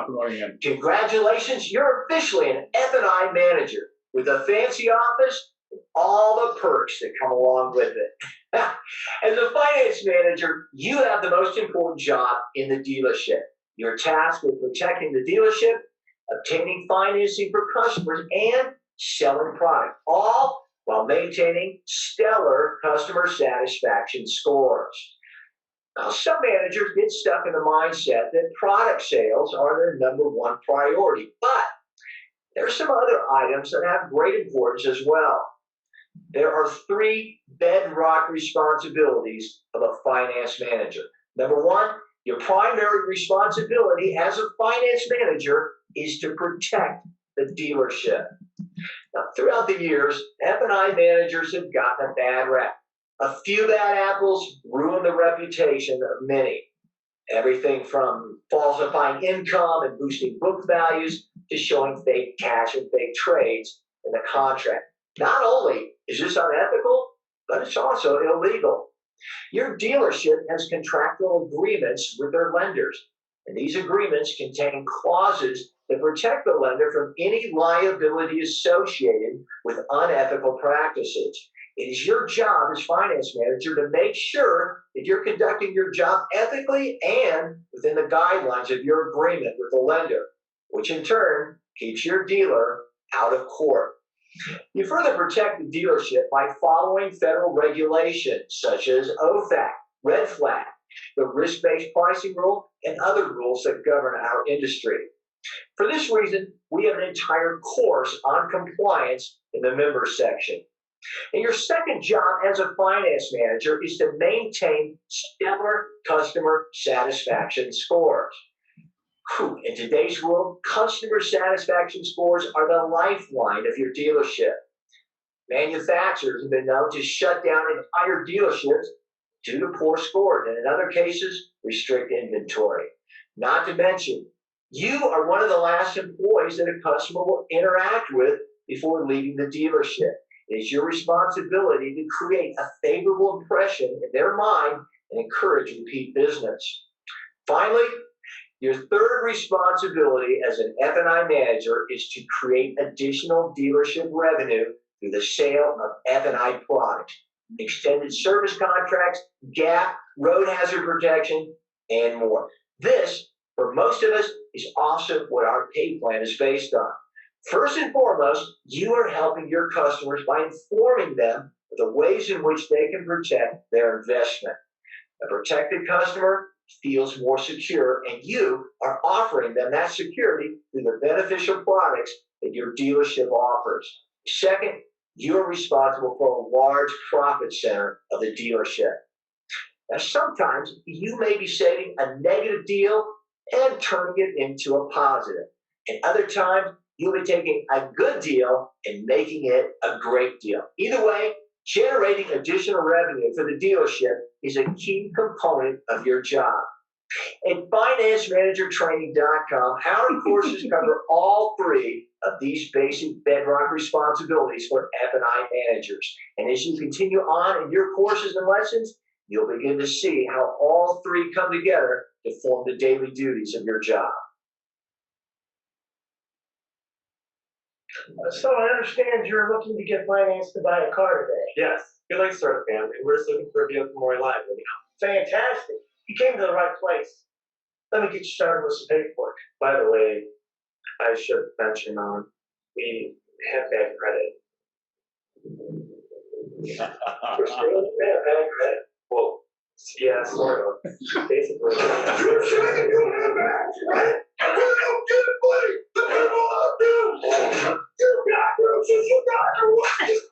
promoting him. Congratulations, you're officially an F&I manager with a fancy office and all the perks that come along with it. As a finance manager, you have the most important job in the dealership. You're tasked with protecting the dealership, obtaining financing for customers, and selling product, all while maintaining stellar customer satisfaction scores. Now, some managers get stuck in the mindset that product sales are their #1 priority, but there are some other items that have great importance as well. There are 3 bedrock responsibilities of a finance manager. #1, your primary responsibility as a finance manager is to protect the dealership. Now, throughout the years, F&I managers have gotten a bad rap. A few bad apples ruin the reputation of many. Everything from falsifying income and boosting book values to showing fake cash and fake trades in the contract. Not only is this unethical, but it's also illegal. Your dealership has contractual agreements with their lenders, and these agreements contain clauses that protect the lender from any liability associated with unethical practices. It is your job as finance manager to make sure that you're conducting your job ethically and within the guidelines of your agreement with the lender, which in turn keeps your dealer out of court. You further protect the dealership by following federal regulations such as OFAC, Red Flag, the risk-based pricing rule, and other rules that govern our industry. For this reason, we have an entire course on compliance in the members section. And your second job as a finance manager is to maintain stellar customer satisfaction scores. In today's world, customer satisfaction scores are the lifeline of your dealership. Manufacturers have been known to shut down entire dealerships due to poor scores, and in other cases, restrict inventory. Not to mention, you are one of the last employees that a customer will interact with before leaving the dealership. It is your responsibility to create a favorable impression in their mind and encourage repeat business. Finally, your third responsibility as an F&I manager is to create additional dealership revenue through the sale of F&I products, extended service contracts, GAP, road hazard protection, and more. This, for most of us, is also what our pay plan is based on. First and foremost, you are helping your customers by informing them of the ways in which they can protect their investment. A protected customer feels more secure, and you are offering them that security through the beneficial products that your dealership offers. Second, you're responsible for a large profit center of the dealership. Now, sometimes you may be saving a negative deal and turning it into a positive. And other times, you'll be taking a good deal and making it a great deal. Either way, generating additional revenue for the dealership is a key component of your job. At financemanagertraining.com, our courses cover all 3 of these basic bedrock responsibilities for F&I managers. And as you continue on in your courses and lessons, you'll begin to see how all 3 come together to form the daily duties of your job. So I understand you're looking to get finance to buy a car today. Yes, we'd like to start a family. We're just looking for a vehicle more reliable. Fantastic. You came to the right place. Let me get you started with some paperwork. By the way, I should mention we have bad credit. We're still bad credit. Well, yeah, sort of. Basically. You're saying you have bad credit, and we don't get it, buddy. The people out there, you got roaches, you got your wife,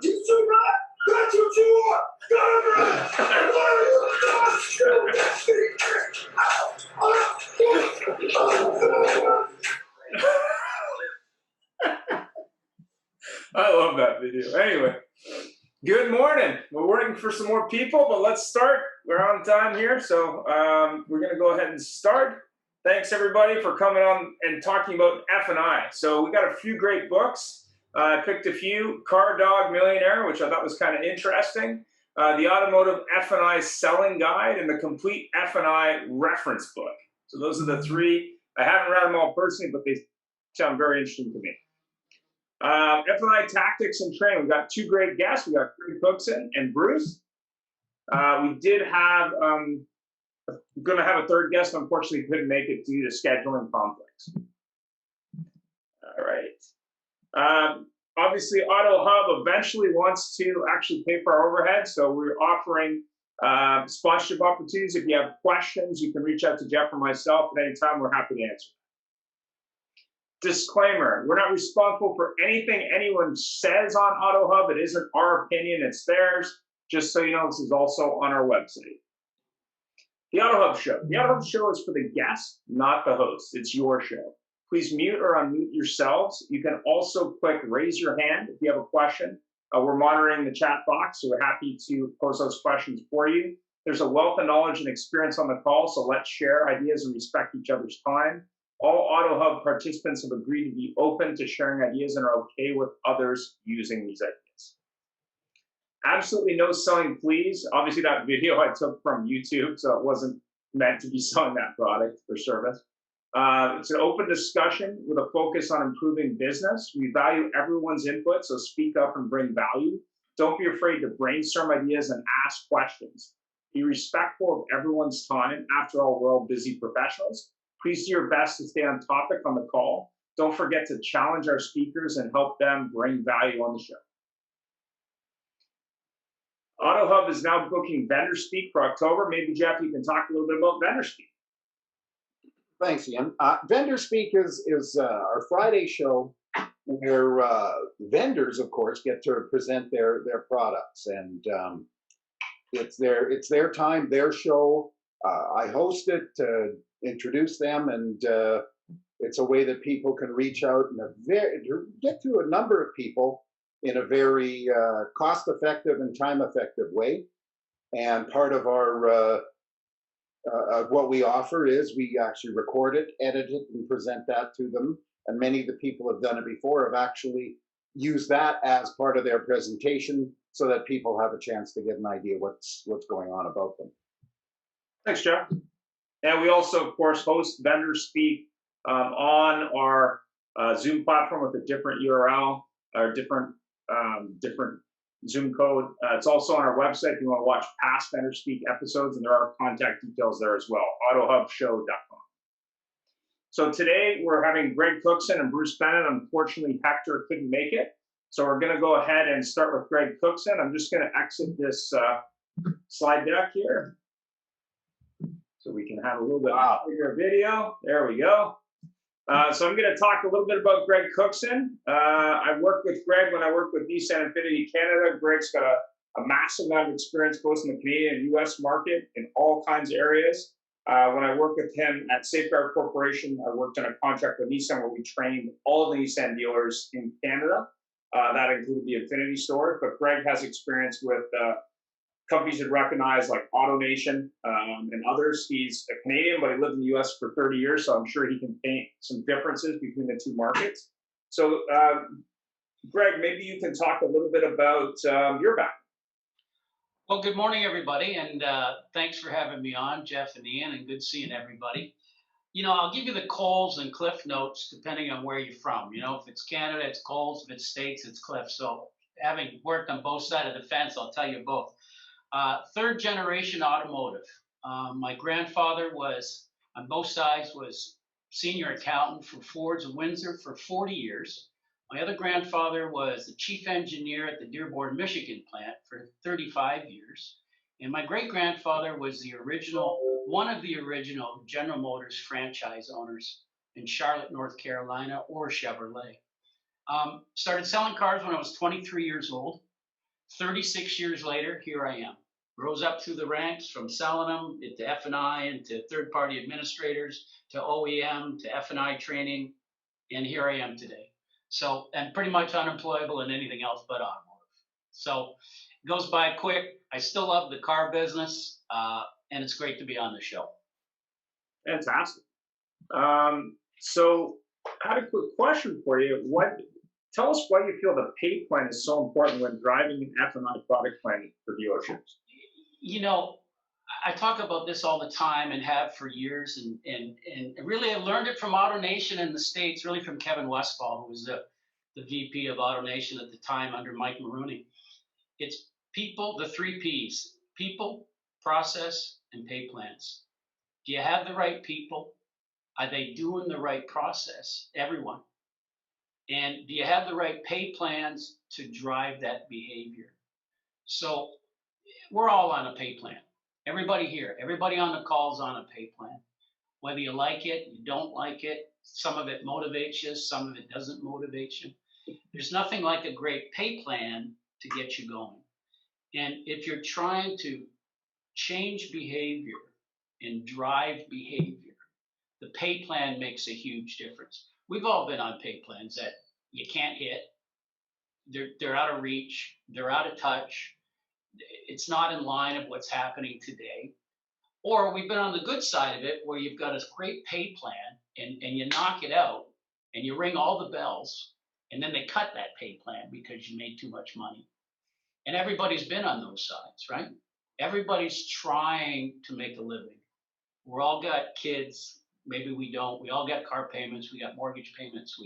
you should not. That's what you are. Got it right. Why are you I love that video. Anyway, good morning. We're waiting for some more people, but let's start. We're on time here, so we're going to go ahead and start. Thanks, everybody, for coming on and talking about F&I. So we got a few great books. I picked a few. Car Dog Millionaire, which I thought was kind of interesting. The Automotive F&I Selling Guide, and the Complete F&I Reference Book. So those are the 3 I haven't read them all personally, but they sound very interesting to me. F&I tactics and training. We've got two great guests. We got Greg Cookson and Bruce. We did have, going to have a third guest. Unfortunately, couldn't make it due to scheduling conflicts. All right. Obviously, AutoHub eventually wants to actually pay for our overhead, so we're offering sponsorship opportunities. If you have questions, you can reach out to Jeff or myself at any time. We're happy to answer. Disclaimer, we're not responsible for anything anyone says on AutoHub. It isn't our opinion, it's theirs. Just so you know, this is also on our website. The AutoHub Show. The AutoHub Show is for the guest, not the host. It's your show. Please mute or unmute yourselves. You can also click raise your hand if you have a question. We're monitoring the chat box, so we're happy to pose those questions for you. There's a wealth of knowledge and experience on the call, so let's share ideas and respect each other's time. All AutoHub participants have agreed to be open to sharing ideas and are okay with others using these ideas. Absolutely no selling, please. Obviously, that video I took from YouTube, so it wasn't meant to be selling that product or service. It's an open discussion with a focus on improving business. We value everyone's input, so speak up and bring value. Don't be afraid to brainstorm ideas and ask questions. Be respectful of everyone's time. After all, we're all busy professionals. Please do your best to stay on topic on the call. Don't forget to challenge our speakers and help them bring value on the show. AutoHub is now booking Vendor Speak for October. Maybe, Jeff, you can talk a little bit about Vendor Speak. Thanks, Ian. Vendor Speak is our Friday show where vendors, of course, get to present their products, and it's their time, their show. I host it to introduce them, and it's a way that people can reach out and get to a number of people in a very cost-effective and time-effective way. And part of our what we offer is we actually record it, edit it, and present that to them. And many of the people have done it before, have actually used that as part of their presentation so that people have a chance to get an idea what's going on about them. Thanks, Jeff. And we also, of course, host Vendor Speak on our Zoom platform with a different URL or different Zoom code. It's also on our website if you want to watch past Vendor Speak episodes, and there are contact details there as well, AutoHubShow.com. So today we're having Greg Cookson and Bruce Bennett. Unfortunately, Hector couldn't make it. So we're going to go ahead and start with Greg Cookson. I'm just going to exit this slide deck here so we can have a little bit bigger video. There we go. So I'm going to talk a little bit about Greg Cookson. I worked with Greg when I worked with Nissan Infinity Canada. Greg's got a massive amount of experience both in the Canadian and U.S. market in all kinds of areas. When I worked with him at Safeguard Corporation, I worked on a contract with Nissan where we trained all of the Nissan dealers in Canada. That included the Infinity store. But Greg has experience with companies that recognize like AutoNation and others. He's a Canadian, but he lived in the U.S. for 30 years, so I'm sure he can paint some differences between the two markets. So, Greg, maybe you can talk a little bit about your background. Well, good morning, everybody, and thanks for having me on, Jeff and Ian, and good seeing everybody. You know, I'll give you the Coles and Cliff notes depending on where you're from. You know, if it's Canada, it's Coles. If it's States, it's Cliff. So having worked on both sides of the fence, I'll tell you both. Third generation automotive. My grandfather was, on both sides, was senior accountant for Ford's of Windsor for 40 years. My other grandfather was the chief engineer at the Dearborn, Michigan plant for 35 years. And my great-grandfather was one of the original General Motors franchise owners in Charlotte, North Carolina, or Chevrolet. Started selling cars when I was 23 years old. 36 years later, here I am. Rose up through the ranks from selling them to F&I and to third-party administrators, to OEM, to F&I training, and here I am today. So, and pretty much unemployable in anything else but automotive. So, it goes by quick. I still love the car business, and it's great to be on the show. Fantastic. So, I had a quick question for you. Tell us why you feel the pay plan is so important when driving an F&I product plan for dealerships. You know, I talk about this all the time and have for years, and really I learned it from AutoNation in the States, really from Kevin Westfall, who was the VP of AutoNation at the time under Mike Maroney. It's people, the three P's: people, process, and pay plans. Do you have the right people? Are they doing the right process? Everyone. And do you have the right pay plans to drive that behavior? So we're all on a pay plan. Everybody here, everybody on the call is on a pay plan. Whether you like it, you don't like it, some of it motivates you, some of it doesn't motivate you. There's nothing like a great pay plan to get you going. And if you're trying to change behavior and drive behavior, the pay plan makes a huge difference. We've all been on pay plans that you can't hit. They're out of reach. They're out of touch. It's not in line of what's happening today. Or we've been on the good side of it where you've got a great pay plan and you knock it out and you ring all the bells and then they cut that pay plan because you made too much money. And everybody's been on those sides, right? Everybody's trying to make a living. We're all got kids. Maybe we don't. We all got car payments. We got mortgage payments.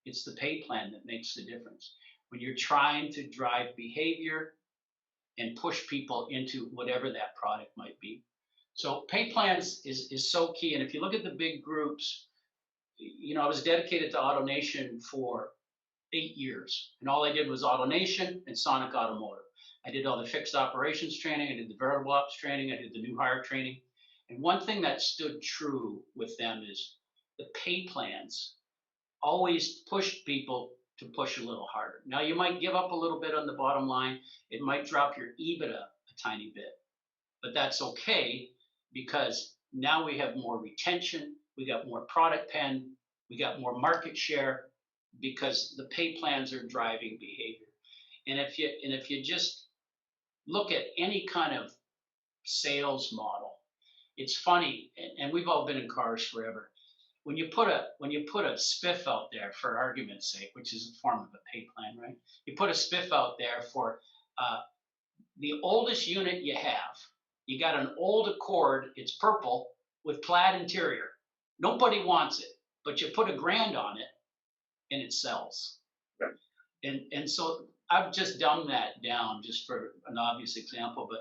It's the pay plan that makes the difference. When you're trying to drive behavior and push people into whatever that product might be. So pay plans is so key. And if you look at the big groups, you know, I was dedicated to AutoNation for 8 years. And all I did was AutoNation and Sonic Automotive. I did all the fixed operations training. I did the variable ops training. I did the new hire training. And one thing that stood true with them is the pay plans always pushed people to push a little harder. Now, you might give up a little bit on the bottom line. It might drop your EBITDA a tiny bit, but that's okay because now we have more retention, we got more product pen, we got more market share because the pay plans are driving behavior. And if you just look at any kind of sales model, it's funny, and we've all been in cars forever. When you put a spiff out there, for argument's sake, which is a form of a pay plan, right? You put a spiff out there for the oldest unit you have. You got an old Accord, it's purple with plaid interior. Nobody wants it, but you put $1,000 on it and it sells. Right. And so I've just dumbed that down just for an obvious example, but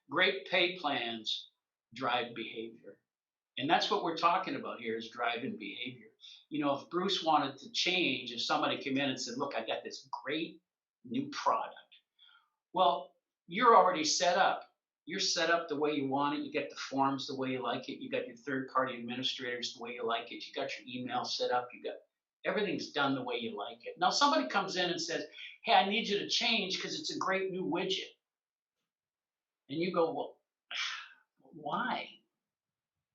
great pay plans drive behavior. And that's what we're talking about here is driving behavior. You know, if Bruce wanted to change, if somebody came in and said, look, I got this great new product. Well, you're already set up. You're set up the way you want it. You get the forms the way you like it. You got your third-party administrators the way you like it. You got your email set up. You got everything's done the way you like it. Now, somebody comes in and says, hey, I need you to change because it's a great new widget. And you go, well, why?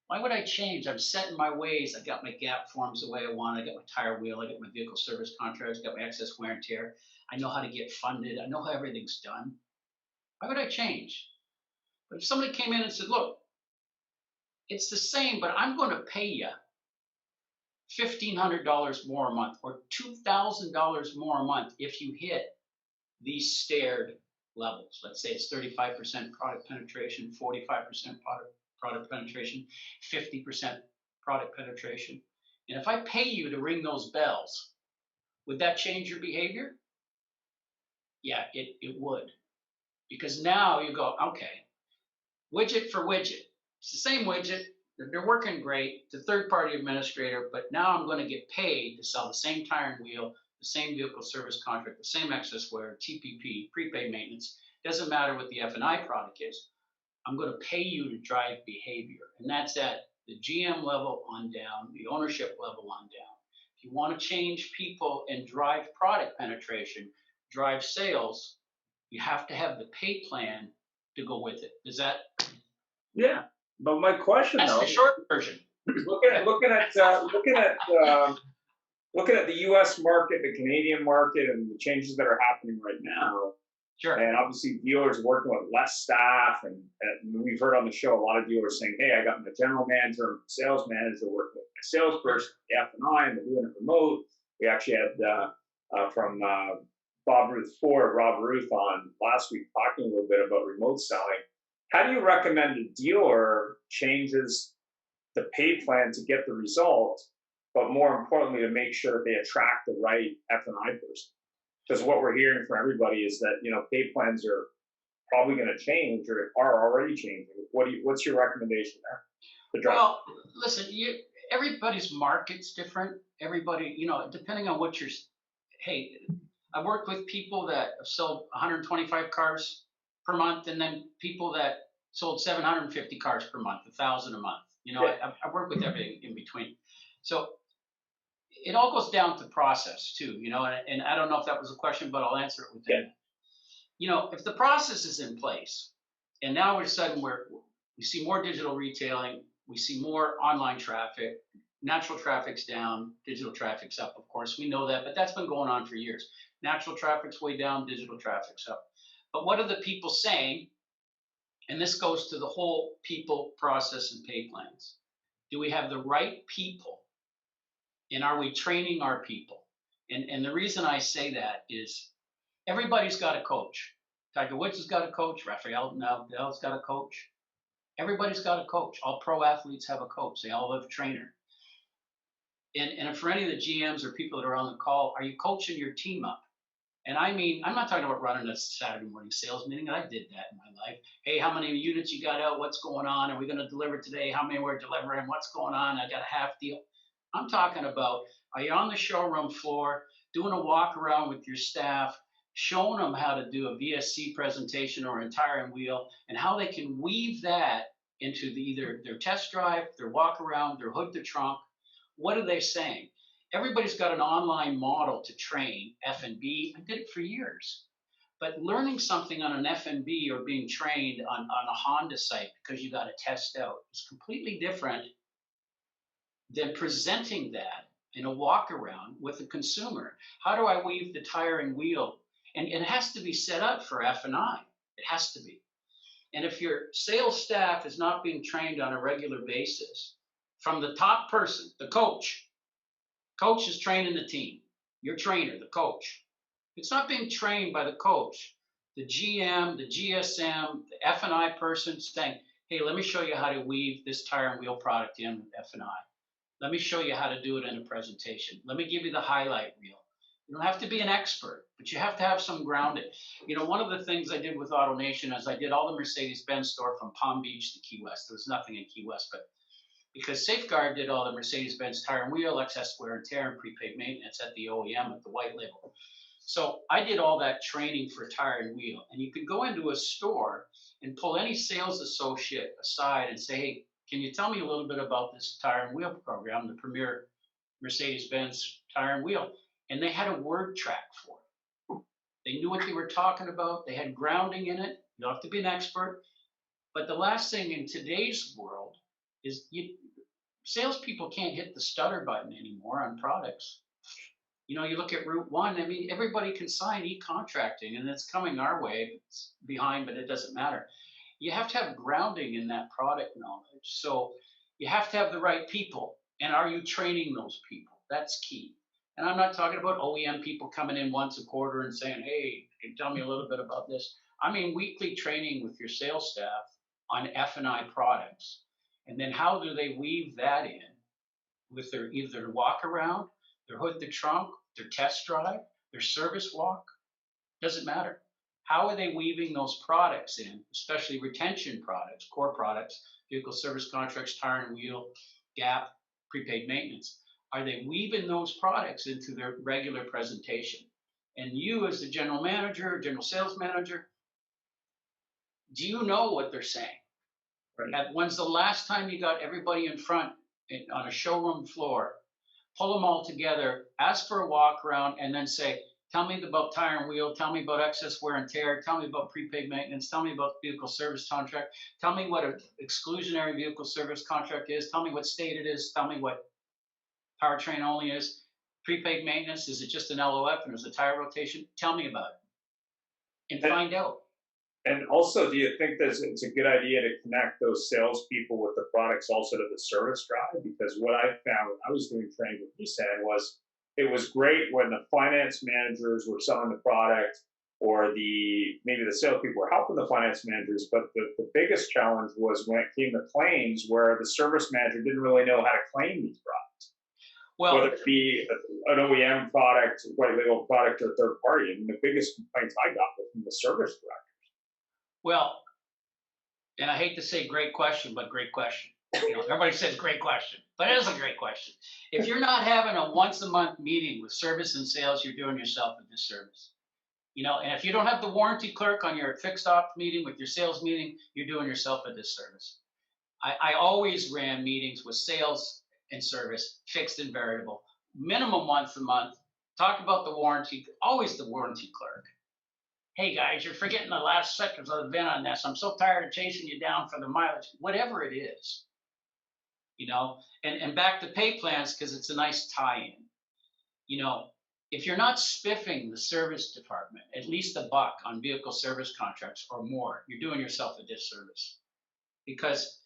Why would I change? I'm set in my ways. I got my gap forms the way I want. I got my tire wheel. I got my vehicle service contracts. I got my excess wear and tear. I know how to get funded. I know how everything's done. Why would I change? But if somebody came in and said, look, it's the same, but I'm going to pay you $1,500 more a month or $2,000 more a month if you hit these stared levels. Let's say it's 35% product penetration, 45% product penetration, 50% product penetration. And if I pay you to ring those bells, would that change your behavior? Yeah, it would. Because now you go, okay, widget for widget. It's the same widget. They're working great. The third-party administrator, but now I'm going to get paid to sell the same tire and wheel, the same vehicle service contract, the same excess wear, TPP, prepaid maintenance. Doesn't matter what the F&I product is. I'm going to pay you to drive behavior. And that's at the GM level on down, the ownership level on down. If you want to change people and drive product penetration, drive sales, you have to have the pay plan to go with it. Does that? Yeah, but my question That's though, the short version. looking at the U.S. market, the Canadian market, and the changes that are happening right now. Sure. And obviously, dealers are working with less staff, and we've heard on the show a lot of dealers saying, "Hey, I got my general manager and sales manager working with my salesperson, the F&I, and they're doing it remote." We actually had from Bob Ruth Ford, Rob Ruth on last week talking a little bit about remote selling. How do you recommend a dealer changes the pay plan to get the result, but more importantly, to make sure that they attract the right F&I person? Because what we're hearing from everybody is that, you know, pay plans are probably going to change or are already changing. What's your recommendation there? Well, listen, everybody's market's different. Everybody, you know, depending on what you're. Hey, I've worked with people that have sold 125 cars per month, and then people that sold 750 cars per month, 1,000 a month. You know, I've worked with everything in between. So it all goes down to process too, you know, and I don't know if that was a question, but I'll answer it with that. You know, if the process is in place, and now all of a sudden we see more digital retailing, we see more online traffic, natural traffic's down, digital traffic's up, of course, we know that, but that's been going on for years. Natural traffic's way down, digital traffic's up. But what are the people saying? And this goes to the whole people, process, and pay plans. Do we have the right people? And are we training our people? And the reason I say that is everybody's got a coach. Tiger Woods has got a coach. Rafael Nadal's got a coach. Everybody's got a coach. All pro athletes have a coach. They all have a trainer. And for any of the GMs or people that are on the call, are you coaching your team up? And I mean, I'm not talking about running a Saturday morning sales meeting. I did that in my life. Hey, how many units you got out? What's going on? Are we going to deliver today? How many we're delivering? What's going on? I got a half deal. I'm talking about, are you on the showroom floor doing a walk around with your staff, showing them how to do a VSC presentation or a tire and wheel, and how they can weave that into either their test drive, their walk around, their hood to trunk. What are they saying? Everybody's got an online model to train F&B. I did it for years. But learning something on an F&B or being trained on a Honda site because you got to test out is completely different than presenting that in a walk around with the consumer. How do I weave the tire and wheel? And it has to be set up for F&I. It has to be. And if your sales staff is not being trained on a regular basis, from the top person, the coach is training the team, your trainer, the coach. It's not being trained by the coach, the GM, the GSM, the F&I person saying, hey, let me show you how to weave this tire and wheel product in with F&I. Let me show you how to do it in a presentation. Let me give you the highlight reel. You don't have to be an expert, but you have to have some grounding. You know, one of the things I did with AutoNation is I did all the Mercedes-Benz store from Palm Beach to Key West. There was nothing in Key West, but because Safeguard did all the Mercedes-Benz tire and wheel, excess wear and tear, and prepaid maintenance at the OEM at the white label. So I did all that training for tire and wheel. And you could go into a store and pull any sales associate aside and say, hey, can you tell me a little bit about this tire and wheel program, the premier Mercedes-Benz tire and wheel? And they had a word track for it. They knew what they were talking about. They had grounding in it. You don't have to be an expert. But the last thing in today's world is salespeople can't hit the stutter button anymore on products. You know, you look at Route 1, I mean, everybody can sign e-contracting, and it's coming our way. It's behind, but it doesn't matter. You have to have grounding in that product knowledge. So you have to have the right people. And are you training those people? That's key. And I'm not talking about OEM people coming in once a quarter and saying, hey, can you tell me a little bit about this? I mean, weekly training with your sales staff on F&I products. And then how do they weave that in with their either walk around, their hood to trunk, their test drive, their service walk? Doesn't matter. How are they weaving those products in, especially retention products, core products, vehicle service contracts, tire and wheel, gap, prepaid maintenance? Are they weaving those products into their regular presentation? And you as the general manager, general sales manager, do you know what they're saying? Right. When's the last time you got everybody in front on a showroom floor, pull them all together, ask for a walk around, and then say, tell me about tire and wheel, tell me about excess wear and tear, tell me about prepaid maintenance, tell me about vehicle service contract, tell me what an exclusionary vehicle service contract is, tell me what state it is, tell me what powertrain only is, prepaid maintenance, is it just an LOF and is it tire rotation? Tell me about it and find out. And also, do you think that it's a good idea to connect those salespeople with the products also to the service drive? Because what I found when I was doing training with Nissan was it was great when the finance managers were selling the product or maybe the salespeople were helping the finance managers, but the biggest challenge was when it came to claims, where the service manager didn't really know how to claim these products. Well, Whether it be an OEM product, white label product, or third party. And the biggest complaints I got were from the service director. well, and I hate to say great question, but great question. You know, everybody says great question, but it is a great question. If you're not having a once a month meeting with service and sales, you're doing yourself a disservice. You know, and if you don't have the warranty clerk on your fixed op meeting with your sales meeting, you're doing yourself a disservice. I always ran meetings with sales and service, fixed and variable, minimum once a month. Talk about the warranty, always the warranty clerk. Hey guys, you're forgetting the last seconds of the VIN on this. I'm so tired of chasing you down for the mileage, whatever it is. You know, and back to pay plans, because it's a nice tie-in. You know, if you're not spiffing the service department at least $1 on vehicle service contracts or more, you're doing yourself a disservice. Because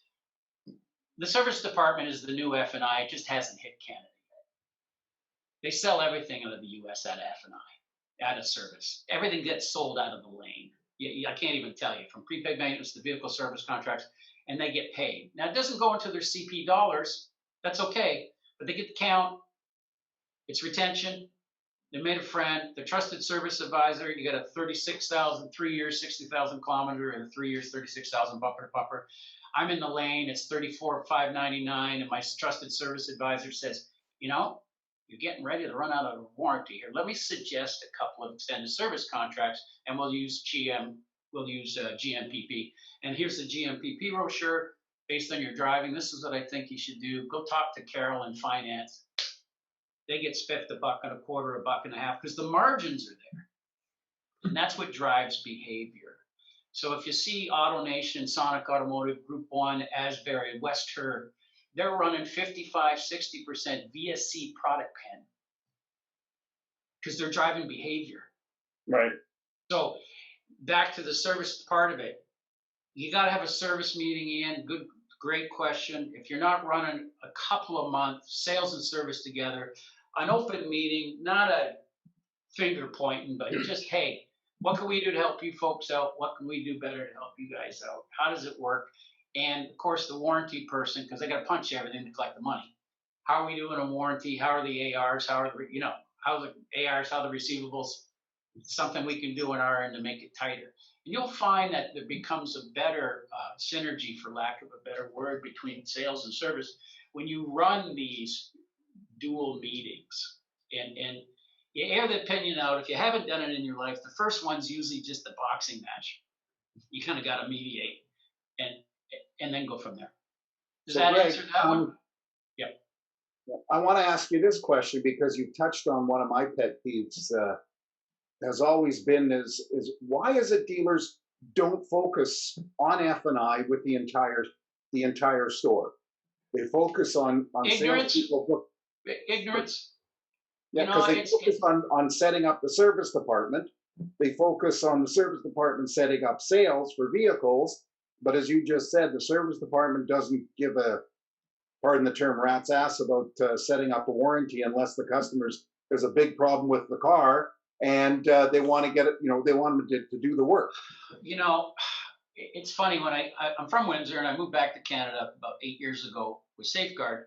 the service department is the new F&I, it just hasn't hit Canada yet. They sell everything out of the US out of F&I, out of service. Everything gets sold out of the lane. I can't even tell you, from prepaid maintenance to vehicle service contracts, and they get paid. Now, it doesn't go into their CP dollars. That's okay, but they get the count. It's retention. They made a friend. The trusted service advisor. You got a 36,000, 3 years, 60,000 kilometer, and 3 years, 36,000 bumper to bumper. I'm in the lane. It's 34,599, and my trusted service advisor says, you know, you're getting ready to run out of warranty here. Let me suggest a couple of extended service contracts, and we'll use GMPP. And here's the GMPP brochure. Based on your driving, this is what I think you should do. Go talk to Carol in finance. They get spiffed $1.25, $1.50, because the margins are there. And that's what drives behavior. So if you see AutoNation, Sonic Automotive, Group 1, Asbury, West Herb, they're running 55, 60% VSC product pen because they're driving behavior. Right. So back to the service part of it, you got to have a service meeting in. Great question. If you're not running a couple of months, sales and service together, an open meeting, not a finger pointing, but just, hey, what can we do to help you folks out? What can we do better to help you guys out? How does it work? And of course, the warranty person, because they got to punch everything to collect the money. How are we doing on warranty? How are the ARs? How are the, how are the ARs? How are the receivables? Something we can do on our end to make it tighter. And you'll find that there becomes a better synergy, for lack of a better word, between sales and service when you run these dual meetings. And you air the opinion out. If you haven't done it in your life, the first one's usually just a boxing match. You kind of got to mediate and then go from there. Does that Greg, answer that one? Yep. I want to ask you this question because you've touched on one of my pet peeves. Has always been is why is it dealers don't focus on F&I with the entire store? They focus on Ignorance. salespeople. Ignorance. Yeah, because they focus on setting up the service department. They focus on the service department setting up sales for vehicles. But as you just said, the service department doesn't give a, pardon the term, rat's ass about setting up a warranty unless the there's a big problem with the car and they want to get it, they want them to do the work. It's funny when I'm from Windsor and I moved back to Canada about 8 years ago with Safeguard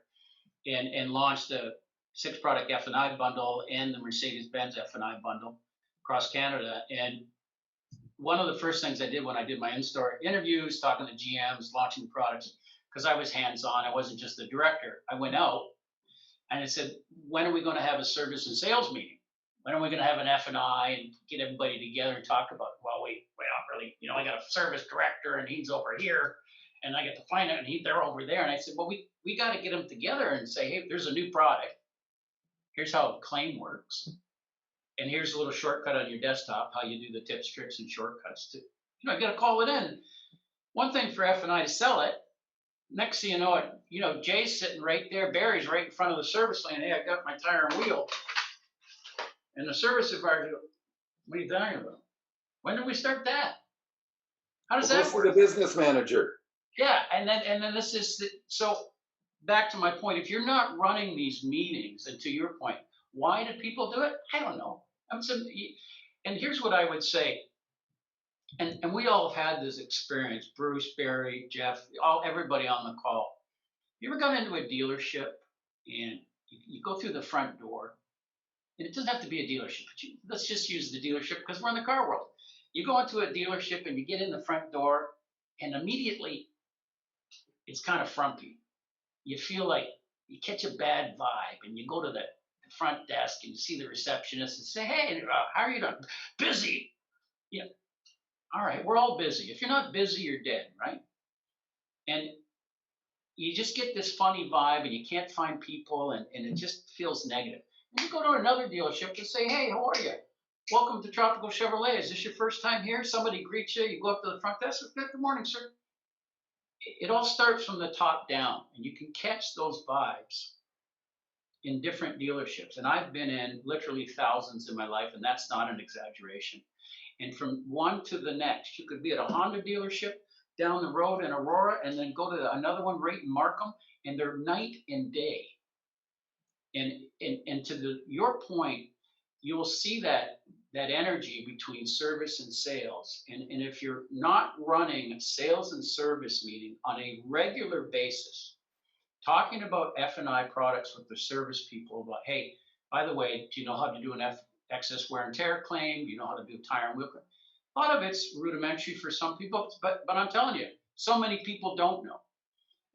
and launched a 6-product F&I bundle and the Mercedes-Benz F&I bundle across Canada. And one of the first things I did when I did my in-store interviews, talking to GMs, launching products, because I was hands-on, I wasn't just the director. I went out and I said, when are we going to have a service and sales meeting? When are we going to have an F&I and get everybody together and talk about, well, wait, not really. I got a service director and he's over here and I get to find out and they're over there. And I said, well, we got to get them together and say, hey, there's a new product. Here's how a claim works. And here's a little shortcut on your desktop, how you do the tips, tricks, and shortcuts. I got to call it in. One thing for F&I to sell it. Next thing you know it, Jay's sitting right there. Barry's right in front of the service lane. Hey, I got my tire and wheel. And the service advisor goes, what are you talking about? When did we start that? How does that work? This is the business manager. Yeah, and then this is so back to my point. If you're not running these meetings, and to your point, why do people do it? I don't know. And here's what I would say, and we all have had this experience, Bruce, Barry, Jeff, everybody on the call. You ever gone into a dealership and you go through the front door, and it doesn't have to be a dealership, but let's just use the dealership because we're in the car world. You go into a dealership and you get in the front door, and immediately it's kind of frumpy. You feel like you catch a bad vibe, and you go to the front desk and you see the receptionist and say, "Hey, how are you doing?" Busy. Yeah. All right, we're all busy. If you're not busy, you're dead, right? And you just get this funny vibe, and you can't find people, and it just feels negative. And you go to another dealership and say, "Hey, how are you? Welcome to Tropical Chevrolet. Is this your first time here?" Somebody greets you. You go up to the front desk. "Good morning, sir." It all starts from the top down, and you can catch those vibes in different dealerships. And I've been in literally thousands in my life, and that's not an exaggeration. And from one to the next, you could be at a Honda dealership down the road in Aurora, and then go to another one right in Markham, and they're night and day. And to your point, you'll see that energy between service and sales. And if you're not running a sales and service meeting on a regular basis, talking about F&I products with the service people about, "Hey, by the way, do you know how to do an excess wear and tear claim? Do you know how to do tire and wheel claim?" A lot of it's rudimentary for some people, but I'm telling you, so many people don't know.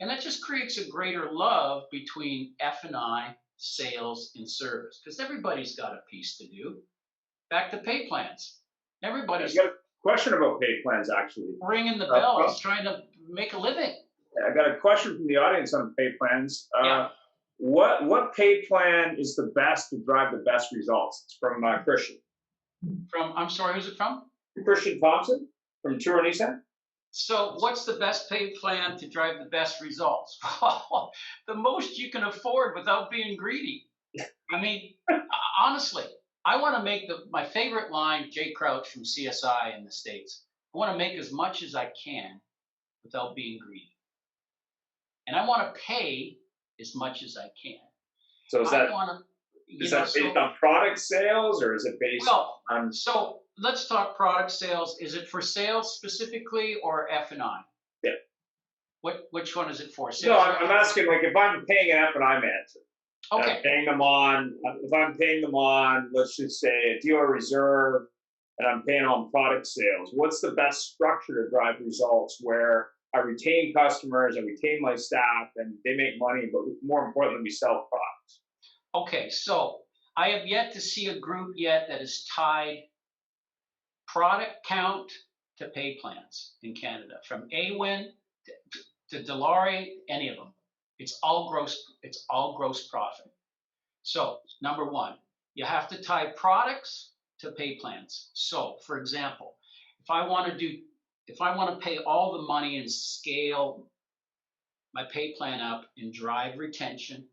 And that just creates a greater love between F&I, sales, and service, because everybody's got a piece to do. Back to pay plans. Everybody's I got a question about pay plans, actually. ringing the bells, trying to make a living. I got a question from the audience on pay plans. Yeah. What pay plan is the best to drive the best results? It's from Christian. I'm sorry, who's it from? Christian Thompson from Tour Nissan. So what's the best pay plan to drive the best results? The most you can afford without being greedy. I mean, honestly, I want to make my favorite line, Jay Crouch from CSI in the States. I want to make as much as I can without being greedy. And I want to pay as much as I can. So is that based on product sales, or is it based on? So let's talk product sales. Is it for sales specifically or F&I? Yeah. Which one is it for? Sales No, I'm asking, like, if I'm paying an F&I manager. Okay. I'm paying them on, if I'm paying them on, let's just say a dealer reserve, and I'm paying on product sales, what's the best structure to drive results where I retain customers, I retain my staff, and they make money, but more importantly, we sell products? Okay, so I have yet to see a group yet that has tied product count to pay plans in Canada, from AWIN to Dilawri, any of them. It's all gross profit. So number one, you have to tie products to pay plans. So for example, if I want to pay all the money and scale my pay plan up and drive retention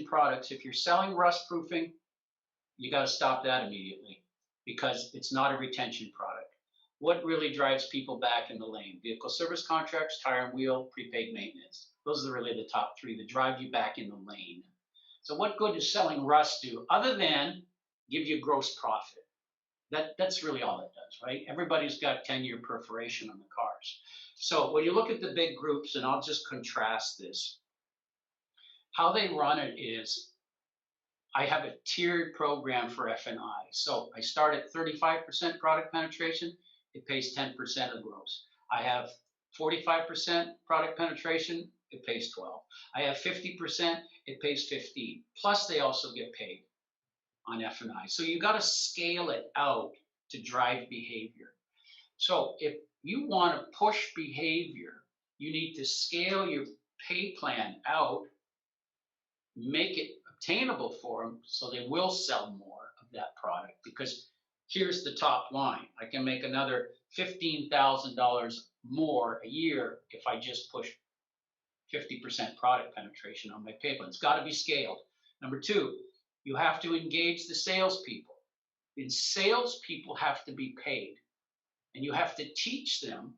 products. If you're selling rust proofing, you got to stop that immediately, because it's not a retention product. What really drives people back in the lane? Vehicle service contracts, tire and wheel, prepaid maintenance. Those are really the top three that drive you back in the lane. So what good does selling rust do other than give you gross profit? That's really all it does, right? Everybody's got 10-year perforation on the cars. So when you look at the big groups, and I'll just contrast this, how they run it is, I have a tiered program for F&I. So I start at 35% product penetration, it pays 10% of gross. I have 45% product penetration, it pays 12. I have 50%, it pays 15. Plus they also get paid on F&I. So you got to scale it out to drive behavior. So if you want to push behavior, you need to scale your pay plan out, make it obtainable for them so they will sell more of that product. Because here's the top line. I can make another $15,000 more a year if I just push 50% product penetration on my pay plan. It's got to be scaled. Number two, you have to engage the salespeople. And salespeople have to be paid. And you have to teach them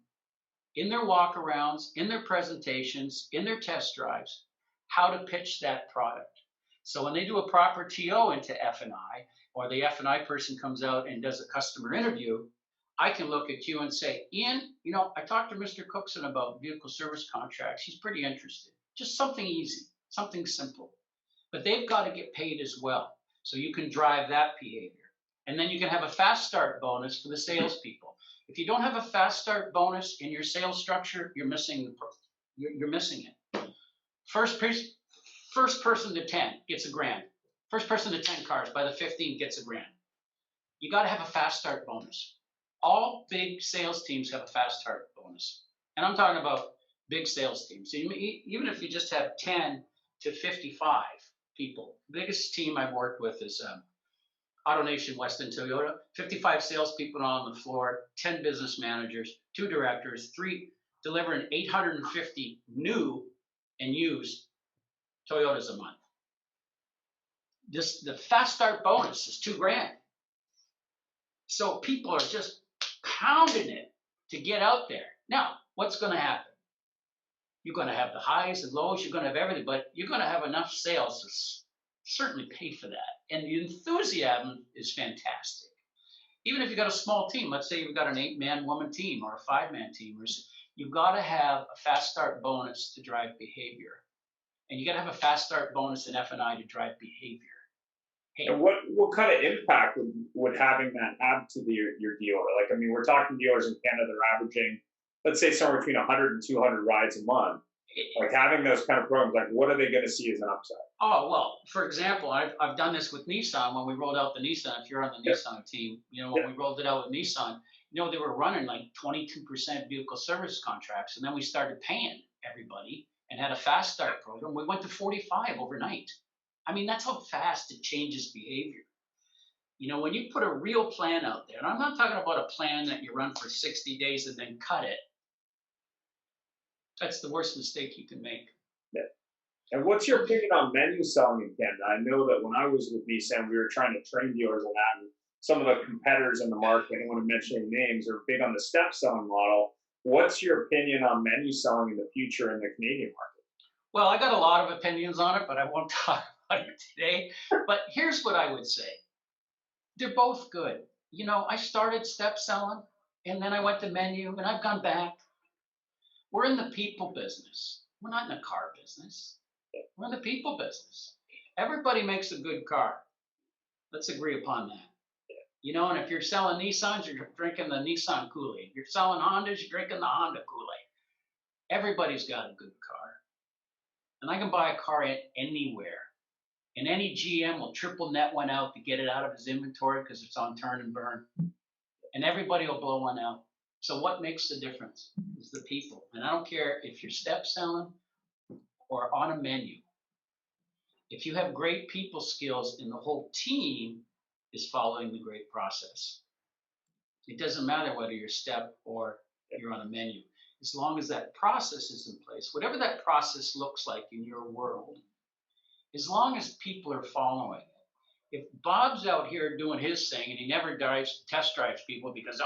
in their walkarounds, in their presentations, in their test drives, how to pitch that product. So when they do a proper TO into F&I, or the F&I person comes out and does a customer interview, I can look at you and say, Ian, I talked to Mr. Cookson about vehicle service contracts. He's pretty interested. Just something easy, something simple. But they've got to get paid as well. So you can drive that behavior. And then you can have a fast start bonus for the salespeople. If you don't have a fast start bonus in your sales structure, you're missing you're missing it. First person to 10 gets $1,000. First person to 10 cars by the 15th gets $1,000. You got to have a fast start bonus. All big sales teams have a fast start bonus. And I'm talking about big sales teams. So even if you just have 10 to 55 people, the biggest team I've worked with is AutoNation Weston Toyota, 55 salespeople on the floor, 10 business managers, 2 directors, 3 delivering 850 new and used Toyotas a month. The fast start bonus is $2,000. So people are just pounding it to get out there. Now, what's going to happen? You're going to have the highs and lows. You're going to have everything, but you're going to have enough sales to certainly pay for that. And the enthusiasm is fantastic. Even if you've got a small team, let's say you've got an 8-man woman team or a 5-man team, you've got to have a fast start bonus to drive behavior. And you got to have a fast start bonus in F&I to drive behavior. Hey. And what kind of impact would having that have to your dealer? Like, I mean, we're talking dealers in Canada, they're averaging, let's say, somewhere between 100 and 200 rides a month. Like, having those kind of programs, like, what are they going to see as an upside? Oh, well, for example, I've done this with Nissan when we rolled out the Nissan. If you're on the Nissan team, when we rolled it out with Nissan, they were running like 22% vehicle service contracts. And then we started paying everybody and had a fast start program. We went to 45 overnight. I mean, that's how fast it changes behavior. When you put a real plan out there, and I'm not talking about a plan that you run for 60 days and then cut it. That's the worst mistake you can make. Yeah. And what's your opinion on menu selling in Canada? I know that when I was with Nissan, we were trying to train dealers on that. And some of the competitors in the market, I don't want to mention names, are big on the step selling model. What's your opinion on menu selling in the future in the Canadian market? Well, I got a lot of opinions on it, but I won't talk about it today. But here's what I would say. They're both good. I started step selling, and then I went to menu, and I've gone back. We're in the people business. We're not in the car business. We're in the people business. Everybody makes a good car. Let's agree upon that. And if you're selling Nissans, you're drinking the Nissan Kool-Aid. If you're selling Hondas, you're drinking the Honda Kool-Aid. Everybody's got a good car. And I can buy a car anywhere. And any GM will triple net one out to get it out of his inventory because it's on turn and burn. And everybody will blow one out. So what makes the difference is the people. And I don't care if you're step selling or on a menu. If you have great people skills and the whole team is following the great process, it doesn't matter whether you're step or you're on a menu. As long as that process is in place, whatever that process looks like in your world, as long as people are following it. If Bob's out here doing his thing and he never test drives people because,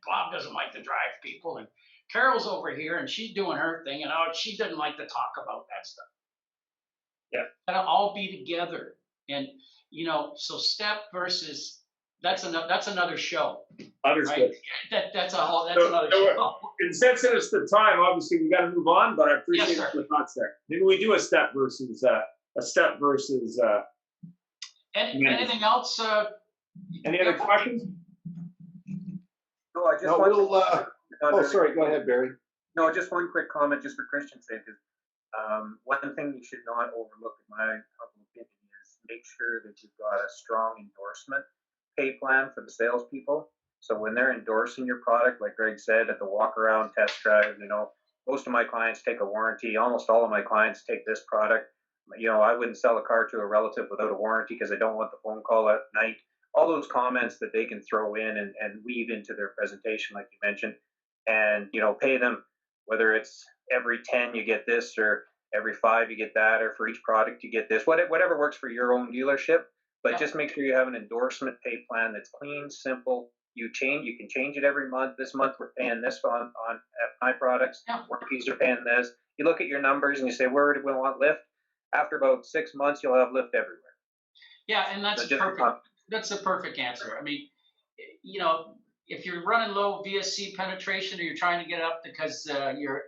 Bob doesn't like to drive people, and Carol's over here and she's doing her thing and she doesn't like to talk about that stuff. Yeah. Gotta all be together. And, so step versus, that's another show. Understood. Right? That's another show. In sense it's the time, obviously we got to move on, but I appreciate your thoughts there. Maybe we do a step versus anything else? Any other questions? No, I just want oh, sorry. Go ahead, Barry. No, just one quick comment, just for Christian's sake. One thing you should not overlook, in my humble opinion, is make sure that you've got a strong endorsement pay plan for the salespeople. So when they're endorsing your product, like Greg said, at the walk-around test drive, most of my clients take a warranty. Almost all of my clients take this product. I wouldn't sell a car to a relative without a warranty because I don't want the phone call at night. All those comments that they can throw in and weave into their presentation, like you mentioned, and, pay them, whether it's every 10 you get this, or every 5 you get that, or for each product you get this, whatever works for your own dealership. But just make sure you have an endorsement pay plan that's clean, simple. You can change it every month. This month we're paying this on my products. Warranties are paying this. You look at your numbers and you say, where do we want lift? After about 6 months, you'll have lift everywhere. Yeah, and that's That's the perfect answer. I mean, you know, if you're running low VSC penetration, or you're trying to get up because your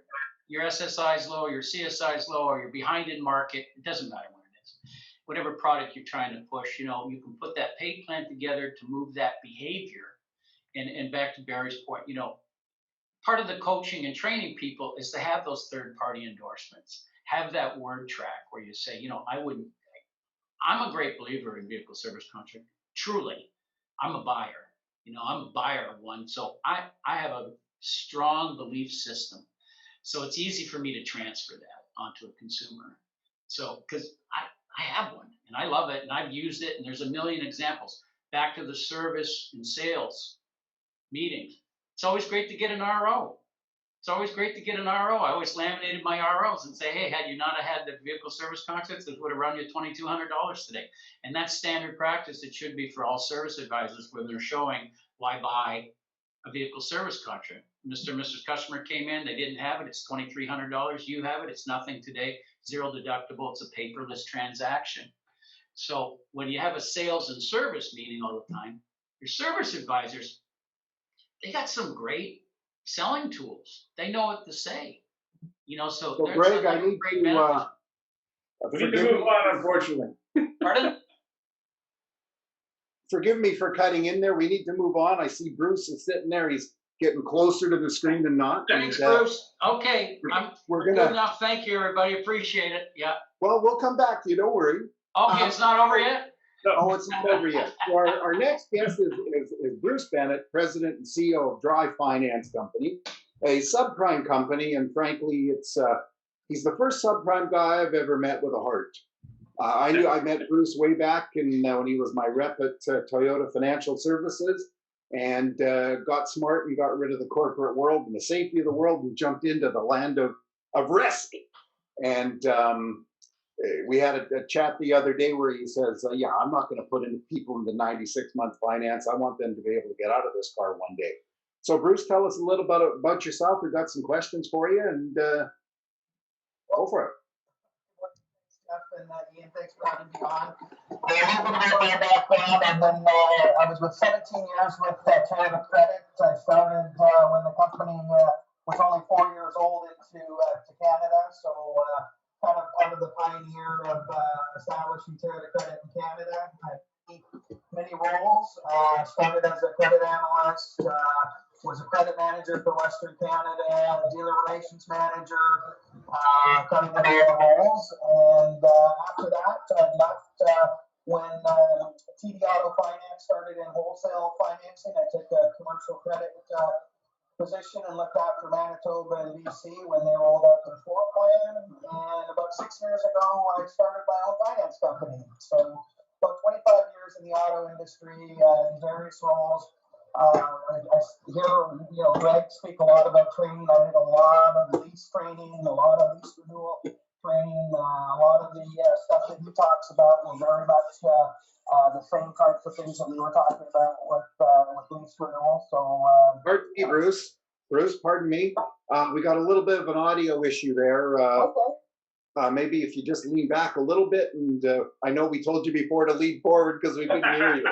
SSI is low, or your CSI is low, or you're behind in market, it doesn't matter what it is. Whatever product you're trying to push, you know, you can put that pay plan together to move that behavior. And back to Barry's point, you know, part of the coaching and training people is to have those third party endorsements, have that word track where you say, you know, I'm a great believer in vehicle service contract. Truly, I'm a buyer. You know, I'm a buyer of one. So I have a strong belief system. So it's easy for me to transfer that onto a consumer. So, because I have one and I love it and I've used it, and there's a million examples. Back to the service and sales meetings. It's always great to get an RO. It's always great to get an RO. I always laminated my ROs and say, hey, had you not had the vehicle service contracts, it would have run you $2,200 today. And that's standard practice. It should be for all service advisors when they're showing why buy a vehicle service contract. Mr. and Mrs. Customer came in, they didn't have it, it's $2,300. You have it, it's nothing today, zero deductible, it's a paperless transaction. So when you have a sales and service meeting all the time, your service advisors, they got some great selling tools. They know what to say, you know. So, Greg, I need We need to move on, unfortunately. Pardon? Forgive me for cutting in there. We need to move on. I see Bruce is sitting there. He's getting closer to the screen than not. Thanks, Bruce. Okay, we're good gonna. enough. Thank you, everybody. Appreciate it. Yeah. Well, we'll come back to you. Don't worry. Okay, it's not over yet. Oh, it's not over yet. So our next guest is Bruce Bennett, President and CEO of Drive Finance Company, a subprime company, and frankly, he's the first subprime guy I've ever met with a heart. I met Bruce way back when he was my rep at Toyota Financial Services, and got smart and got rid of the corporate world and the safety of the world and jumped into the land of risk. And we had a chat the other day where he says, yeah, I'm not going to put in people into 96-month finance. I want them to be able to get out of this car one day. So Bruce, tell us a little bit about yourself. We've got some questions for you, and go for it. And Ian, thanks for having me on. A little bit about my background. I've been, I was with 17 years with Toyota Credit. I started when the company was only 4 years old into Canada. So kind of part of the pioneer of establishing Toyota Credit in Canada. I had many roles. Started as a credit analyst. Was a credit manager for Western Canada, dealer relations manager, kind of did all the roles. And after that, I left when TD Auto Finance started in wholesale financing. I took a commercial credit position and looked after Manitoba and BC when they rolled out their floor plan. And about 6 years ago, I started my own finance company. So about 25 years in the auto industry in various roles. I hear Greg speak a lot about training. I did a lot of lease training, a lot of lease renewal training, a lot of the stuff that he talks about was very much the same types of things that we were talking about with lease renewal. So, pardon me, Bruce. Bruce, pardon me. We got a little bit of an audio issue there. okay. Maybe if you just lean back a little bit, and I know we told you before to lean forward because we couldn't hear you.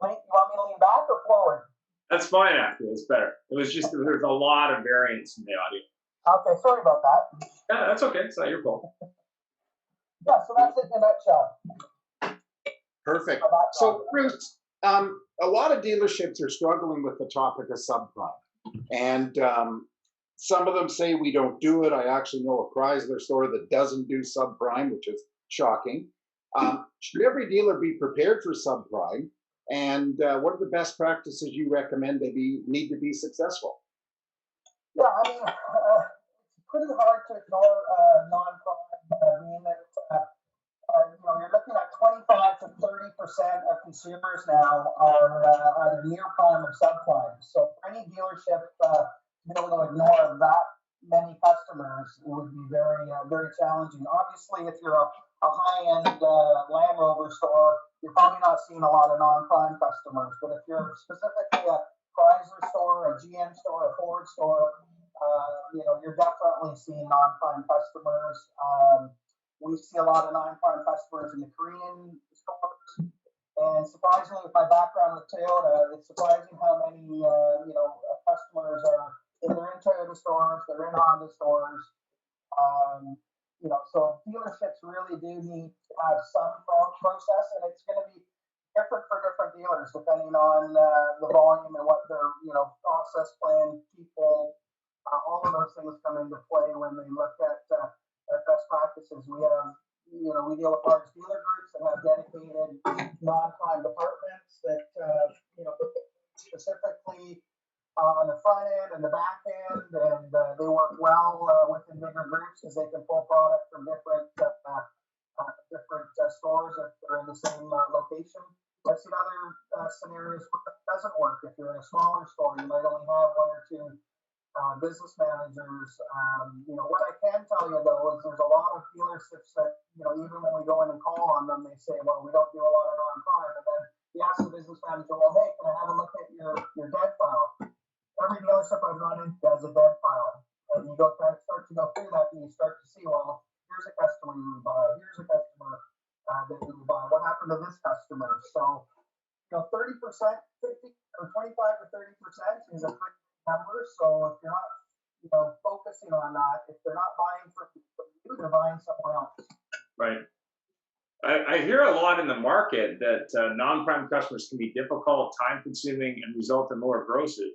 You want me to lean back or forward? That's fine, actually. It's better. It was just there's a lot of variance in the audio. Okay, sorry about that. Yeah, that's okay. It's not your fault. Yeah, so that's it in a nutshell. Perfect. So, Bruce, a lot of dealerships are struggling with the topic of subprime. And some of them say we don't do it. I actually know a Chrysler store that doesn't do subprime, which is shocking. Should every dealer be prepared for subprime? And what are the best practices you recommend they need to be successful? Yeah, I mean, it's pretty hard to ignore non-prime, being that you're looking at 25 to 30% of consumers now are either near prime or subprime. So for any dealership to be able to ignore that many customers would be very, very challenging. Obviously, if you're a high-end Land Rover store, you're probably not seeing a lot of non-prime customers. But if you're specifically a Chrysler store, a GM store, a Ford store, you're definitely seeing non-prime customers. We see a lot of non-prime customers in the Korean stores, And surprisingly, with my background with Toyota, it's surprising how many customers are either in Toyota stores, they're in Honda stores. So dealerships really do need to have some process, and it's going to be different for different dealers depending on the volume and what their process plan, people, all of those things come into play when they look at best practices. We have we deal with large dealer groups that have dedicated non-prime departments that specifically on the front end and the back end, and they work well within bigger groups because they can pull product from different stores if they're in the same location. I've seen other scenarios where that doesn't work. If you're in a smaller store, you might only have one or two business managers. What I can tell you though is there's a lot of dealerships that even when we go in and call on them, they say, well, we don't do a lot of non-prime, and then you ask the business manager, well, hey, can I have a look at your dead file? Every dealership I've gone into has a dead file. And you start to go through that, and you start to see, well, here's a customer you buy, here's a customer that you buy. What happened to this customer? So, 30%, 50 or 25 to 30% is a pretty good number. So if you're not, focusing on that, if they're not buying from you, they're buying somewhere else. Right. I hear a lot in the market that non-prime customers can be difficult, time-consuming, and result in lower grosses.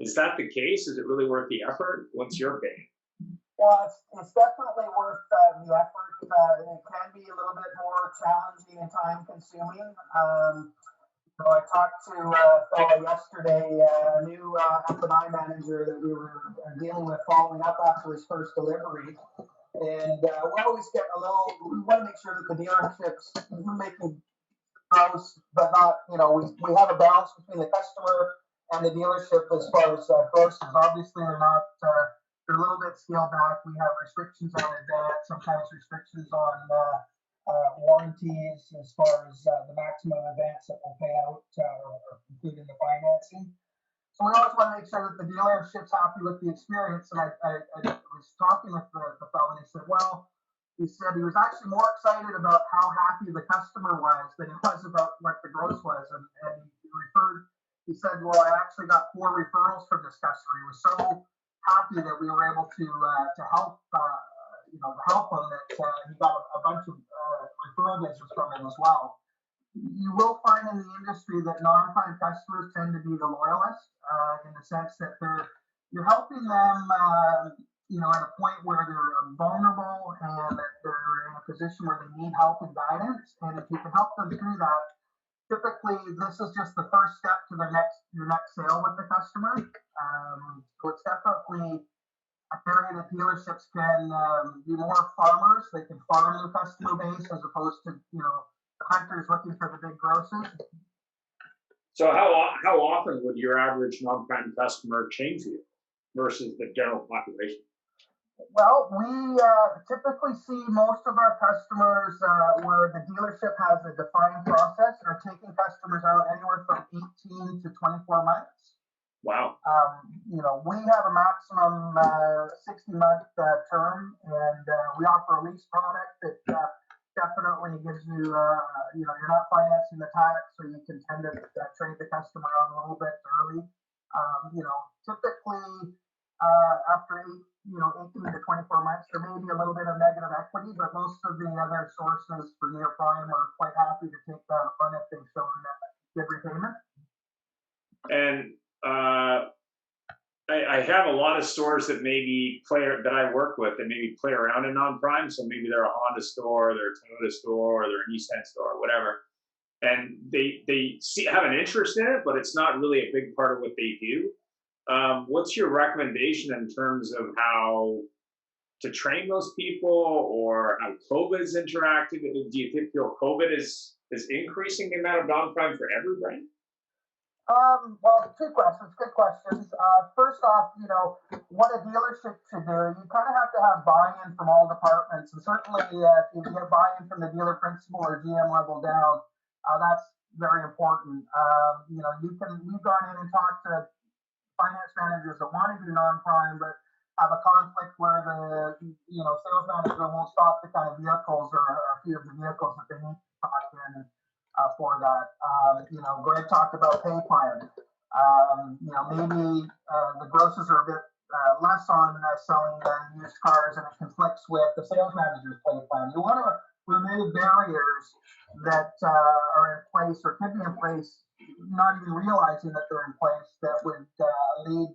Is that the case? Is it really worth the effort? What's your opinion? Well, it's definitely worth the effort. It can be a little bit more challenging and time-consuming. I talked to a fellow yesterday, a new F&I manager that we were dealing with following up after his first delivery. And we always get we want to make sure that the dealerships, we're making gross, but not, we have a balance between the customer and the dealership as far as grosses. Obviously, they're a little bit scaled back. We have restrictions on advance, sometimes restrictions on warranties as far as the maximum advance that we'll pay out, including the financing. So we always want to make sure that the dealership's happy with the experience. And I was talking with the fellow, and he said he was actually more excited about how happy the customer was than he was about what the gross was. And he said, well, I actually got 4 referrals from this customer. He was so happy that we were able to help help him that he got a bunch of referral business from him as well. You will find in the industry that non-prime customers tend to be the loyalists in the sense that you're helping them at a point where they're vulnerable and that they're in a position where they need help and guidance, and if you can help them through that, typically this is just the first step to your next sale with the customer. So it's definitely an area that dealerships can be more farmers. They can farm their customer base as opposed to the hunters looking for the big grosses. So how often would your average non-prime customer change you versus the general population? Well, we typically see most of our customers where the dealership has a defined process and are taking customers out anywhere from 18 to 24 months. Wow. We have a maximum 60-month term, and we offer a lease product that definitely gives you, you're not financing the tax, so you can tend to trade the customer out a little bit early. Typically after 18 to 24 months, there may be a little bit of negative equity, but most of the other sources for near prime are quite happy to take that on if they've shown good repayment. And I have a lot of stores that that I work with that maybe play around in non-prime. So maybe they're a Honda store, they're a Toyota store, or they're a Nissan store, or whatever. And they have an interest in it, but it's not really a big part of what they do. What's your recommendation in terms of how to train those people, or how COVID is interacting? Do you feel COVID is increasing the amount of non-prime for every brand? Well, two questions, good questions. First off, what a dealership should do, you kind of have to have buy-in from all departments. And certainly if you get buy-in from the dealer principal or GM level down, that's very important. We've gone in and talked to finance managers that want to do non-prime, but have a conflict where the, sales manager won't stock the kind of vehicles or a few of the vehicles that they need to stock in for that. Greg talked about pay plan. Maybe the grosses are a bit less on selling used cars, and it conflicts with the sales manager's pay plan. You want to remove barriers that are in place or could be in place, not even realizing that they're in place, that would lead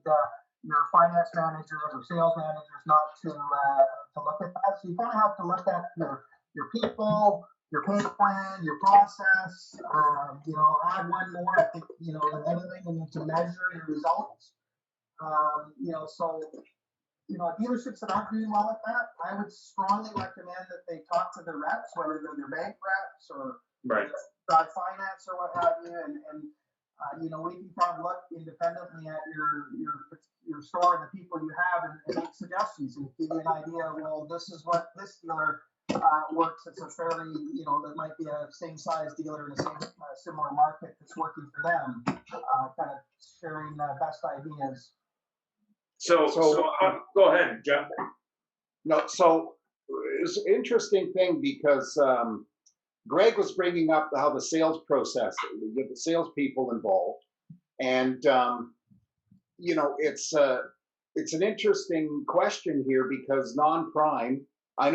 your finance managers or sales managers not to look at that. So you kind of have to look at your people, your pay plan, your process. Add one more. I think another thing, you need to measure your results. Dealerships that aren't doing well at that, I would strongly recommend that they talk to their reps, whether they're their bank reps or finance or what have you, and we can probably look independently at your store and the people you have and make suggestions and give you an idea. Well, this is what this dealer works. It's a fairly, there might be a same size dealer in the same similar market that's working for them. Kind of sharing best ideas. So go ahead, Jeff. No, so it's an interesting thing because Greg was bringing up how the sales process, you get the salespeople involved, and it's an interesting question here because non-prime. I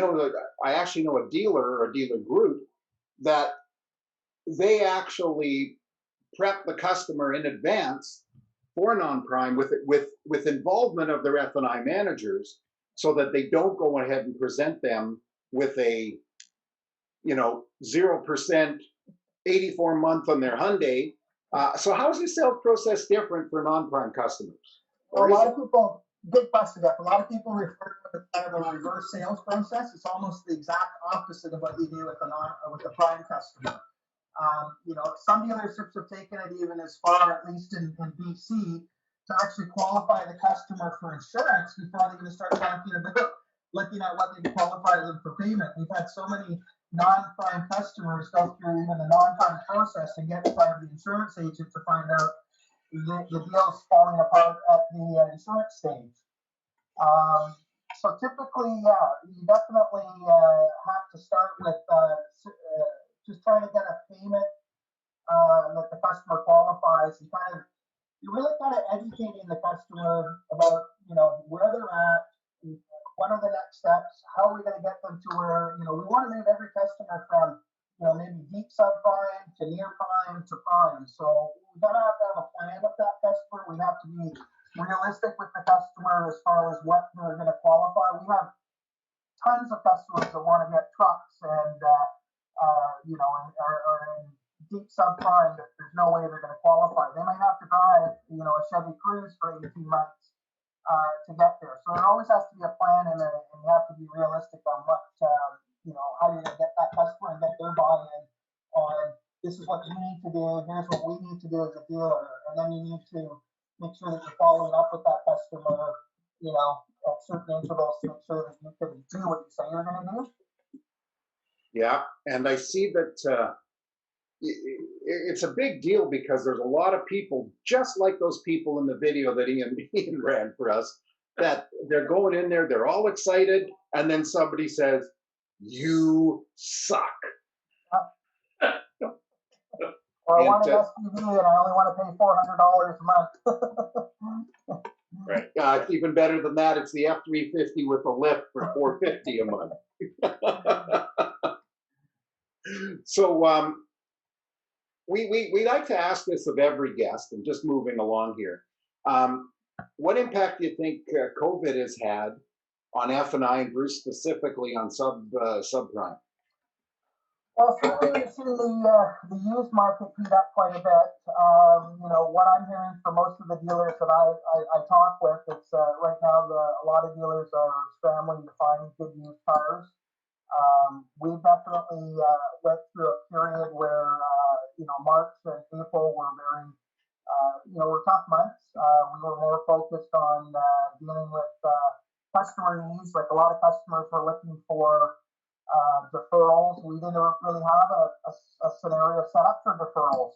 actually know a dealer or a dealer group that they actually prep the customer in advance for non-prime with involvement of their F&I managers, so that they don't go ahead and present them with a 0% 84 month on their Hyundai. So how is the sales process different for non-prime customers? Well, a lot of people, good question, Jeff. A lot of people refer to it kind of a reverse sales process. It's almost the exact opposite of what you do with the prime customer. Some dealerships have taken it even as far, at least in BC, to actually qualify the customer for insurance before they're going to start talking about looking at what they qualify them for payment. We've had so many non-prime customers go through even the non-prime process and get in front of the insurance agent to find out the deal's falling apart at the insurance stage. So typically, you definitely have to start with just trying to get a payment that the customer qualifies, and you're really kind of educating the customer about where they're at, what are the next steps, how are we going to get them to where we want to move every customer from maybe deep subprime to near prime to prime. So we've got to have a plan with that customer. We have to be realistic with the customer as far as what they're going to qualify. We have tons of customers that want to get trucks and are in deep subprime that there's no way they're going to qualify. They might have to drive a Chevy Cruze for 18 months to get there. So there always has to be a plan, and you have to be realistic on what how you're going to get that customer and get their buy-in on this is what you need to do, here's what we need to do as a dealer, and then you need to make sure that you're following up with that customer at certain intervals to make sure that you can do what you say you're going to do. Yeah, and I see that it's a big deal because there's a lot of people, just like those people in the video that Ian ran for us, that they're going in there, they're all excited, and then somebody says, "You suck." Or I want an SUV and I only want to pay $400 a month. Right. Even better than that, it's the F-350 with a lift for $450 a month. So we like to ask this of every guest, and just moving along here. What impact do you think COVID has had on F&I, and Bruce specifically on subprime? Well, certainly we've seen the used market heat up quite a bit. What I'm hearing from most of the dealers that I talk with, it's right now a lot of dealers are scrambling to find good used cars. We definitely went through a period where March and April were very were tough months. We were more focused on dealing with customer needs. Like a lot of customers were looking for deferrals. We didn't really have a scenario set up for deferrals.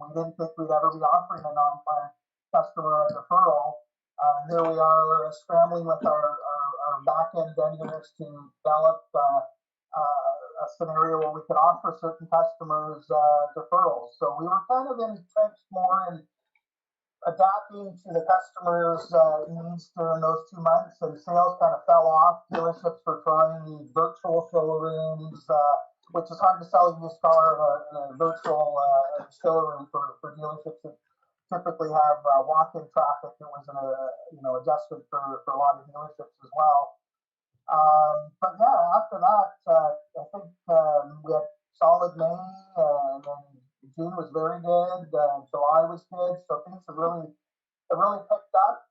We didn't think we'd ever be offering a non-prime customer a deferral. Here we are scrambling with our back-end vendors to develop a scenario where we could offer certain customers deferrals. So we were kind of entrenched more in adapting to the customers' needs during those 2 months, and sales kind of fell off. Dealerships were trying virtual showrooms, which is hard to sell a used car in a virtual showroom for dealerships that typically have walk-in traffic. It was an adjustment for a lot of dealerships as well. But yeah, after that, I think we had solid May, and then June was very good. July was good, so things have really picked up.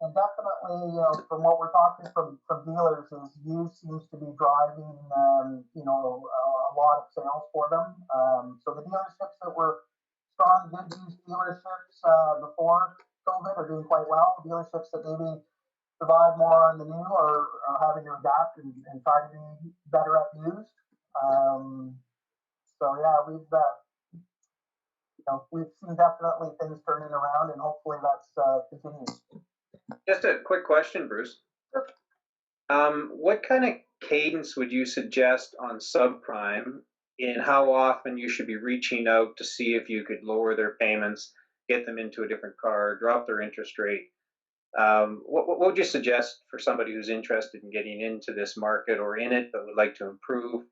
And definitely, from what we're talking from dealers, is used seems to be driving, a lot of sales for them. So the dealerships that were strong, good used dealerships before COVID are doing quite well. Dealerships that maybe survive more on the new or having to adapt and try to be better at used. So yeah, we've seen definitely things turning around, and hopefully that's continues. Just a quick question, Bruce. What kind of cadence would you suggest on subprime in how often you should be reaching out to see if you could lower their payments, get them into a different car, drop their interest rate? What would you suggest for somebody who's interested in getting into this market or in it but would like to improve?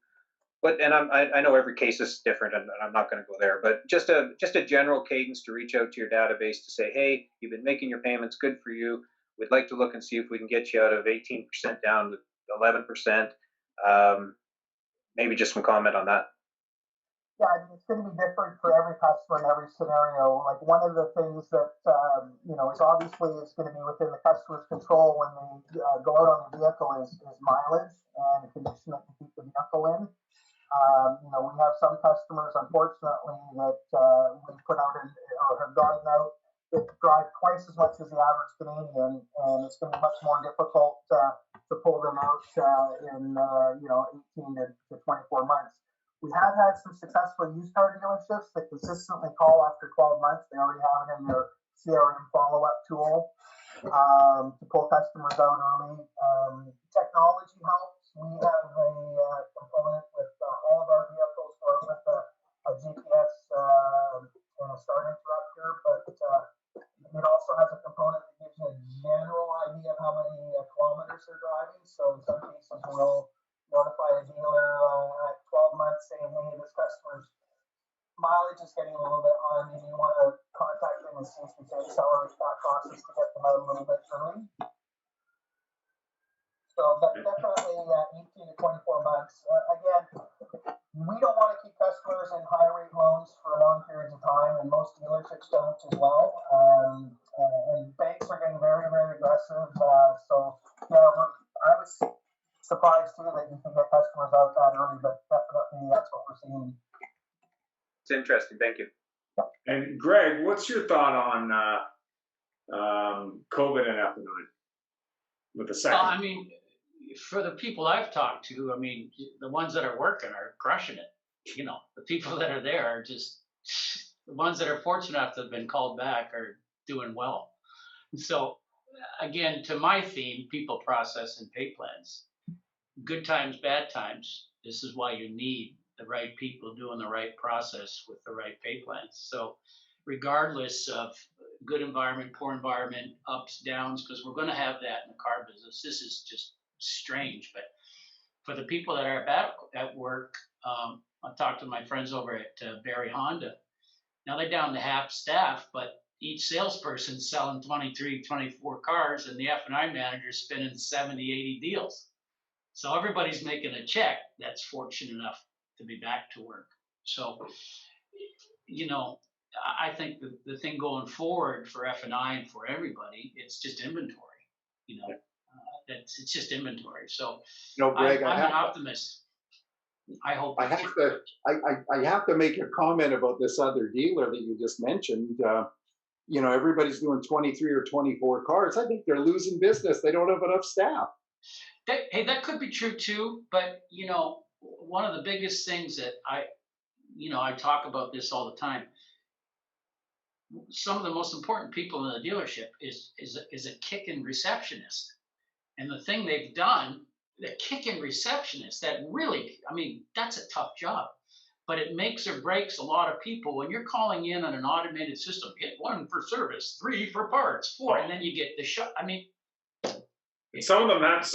I know every case is different, and I'm not going to go there. But just a general cadence to reach out to your database to say, hey, you've been making your payments, good for you. We'd like to look and see if we can get you out of 18% down to 11%. Maybe just some comment on that. Yeah, I mean, it's going to be different for every customer in every scenario. Like one of the things that is obviously is going to be within the customer's control when they go out on the vehicle is mileage and the condition that you keep the vehicle in. We have some customers, unfortunately, that we put out or have gotten out that drive twice as much as the average Canadian, and it's going to be much more difficult to pull them out in 18 to 24 months. We have had some successful used car dealerships that consistently call after 12 months. They already have it in their CRM follow-up tool to pull customers out early. Technology helps. We have a component with all of our vehicles with a GPS and a start interrupter, but it also has a component that gives you a general idea of how many kilometers they're driving. So in some cases, we'll notify a dealer at 12 months saying, hey, this customer's mileage is getting a little bit high. Maybe you want to contact them and see if we can accelerate that process to get them out a little bit early. So, but definitely 18 to 24 months. Again, we don't want to keep customers in high rate loans for long periods of time, and most dealerships don't as well. And banks are getting very, very aggressive. So, I was surprised too that you can get customers out that early, but definitely that's what we're seeing. It's interesting. Thank you. And Greg, what's your thought on COVID and F9 with the second? Well, I mean, for the people I've talked to, I mean, the ones that are working are crushing it. The people that are there are just the ones that are fortunate enough to have been called back are doing well. So, again, to my theme, people, process, and pay plans. Good times, bad times. This is why you need the right people doing the right process with the right pay plans. So, regardless of good environment, poor environment, ups, downs, because we're going to have that in the car business. This is just strange, but for the people that are bad at work, I talked to my friends over at Barrie Honda. Now they're down to half staff, but each salesperson's selling 23, 24 cars, and the F&I manager's spinning 70, 80 deals. So everybody's making a check that's fortunate enough to be back to work. So, I think the thing going forward for F&I and for everybody, it's just inventory. It's just inventory. So, Greg, I'm an optimist. I hope. I have to make a comment about this other dealer that you just mentioned. Everybody's doing 23 or 24 cars. I think they're losing business. They don't have enough staff. That could be true too. But one of the biggest things that I talk about this all the time. Some of the most important people in the dealership is a kicking receptionist. And the thing they've done the kick-in receptionist that really, I mean, that's a tough job. But it makes or breaks a lot of people when you're calling in on an automated system. Hit 1 for service, 3 for parts, 4, and then you get the shut. I mean, some of them have